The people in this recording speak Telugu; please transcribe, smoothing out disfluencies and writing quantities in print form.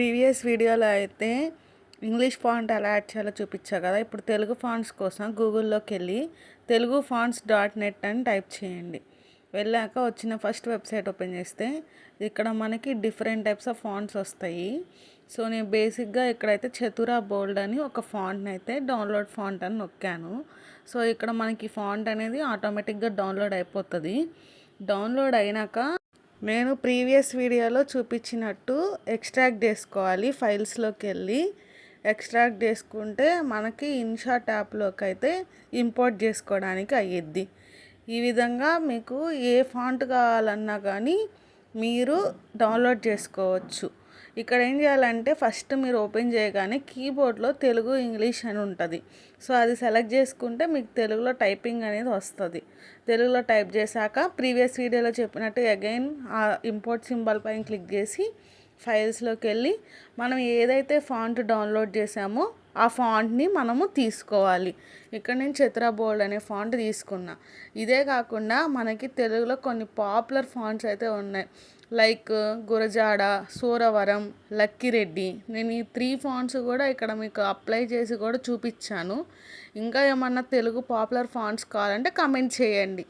ప్రీవియస్ వీడియోలో అయితే ఇంగ్లీష్ ఫాంట్ ఎలా యాడ్ చేయాలో చూపించా కదా. ఇప్పుడు తెలుగు ఫాంట్స్ కోసం గూగుల్లోకి వెళ్ళి telugufonts.net అని టైప్ చేయండి. వెళ్ళాక వచ్చిన ఫస్ట్ వెబ్సైట్ ఓపెన్ చేస్తే ఇక్కడ మనకి డిఫరెంట్ టైప్స్ ఆఫ్ ఫాంట్స్ వస్తాయి. సో నేను బేసిక్గా ఇక్కడైతే చతురా బోల్డ్ అని ఒక ఫాంట్ని అయితే డౌన్లోడ్ ఫాంట్ అని నొక్కాను. సో ఇక్కడ మనకి ఫాంట్ అనేది ఆటోమేటిక్గా డౌన్లోడ్ అయిపోతుంది. డౌన్లోడ్ అయినాక నేను ప్రీవియస్ వీడియోలో చూపించినట్టు ఎక్స్ట్రాక్ట్ చేసుకోవాలి. ఫైల్స్లోకి వెళ్ళి ఎక్స్ట్రాక్ట్ చేసుకుంటే మనకి ఇన్షాట్ యాప్లోకి అయితే ఇంపోర్ట్ చేసుకోవడానికి అయ్యిద్ది. ఈ విధంగా మీకు ఏ ఫాంట్ కావాలన్నా కానీ మీరు డౌన్లోడ్ చేసుకోవచ్చు. ఇక్కడ ఏం చేయాలంటే ఫస్ట్ మీరు ఓపెన్ చేయగానే కీబోర్డ్లో తెలుగు ఇంగ్లీష్ అని ఉంటుంది. సో అది సెలెక్ట్ చేసుకుంటే మీకు తెలుగులో టైపింగ్ అనేది వస్తుంది. తెలుగులో టైప్ చేశాక ప్రీవియస్ వీడియోలో చెప్పినట్టు అగైన్ ఆ ఇంపోర్ట్ సింబల్ పైన క్లిక్ చేసి ఫైల్స్లోకి వెళ్ళి మనం ఏదైతే ఫాంట్ డౌన్లోడ్ చేసామో ఆ ఫాంట్ని మనము తీసుకోవాలి. ఇక్కడ నేను చతురా బోల్డ్ అనే ఫాంట్ తీసుకున్నా. ఇదే కాకుండా మనకి తెలుగులో కొన్ని పాపులర్ ఫాంట్స్ అయితే ఉన్నాయి. లైక్ గురజాడ, సూరవరం, లక్కిరెడ్డి. నేను ఈ 3 ఫాంట్స్ కూడా ఇక్కడ మీకు అప్లై చేసి కూడా చూపించాను. ఇంకా ఏమన్నా తెలుగు పాపులర్ ఫాంట్స్ కావాలంటే కమెంట్ చేయండి.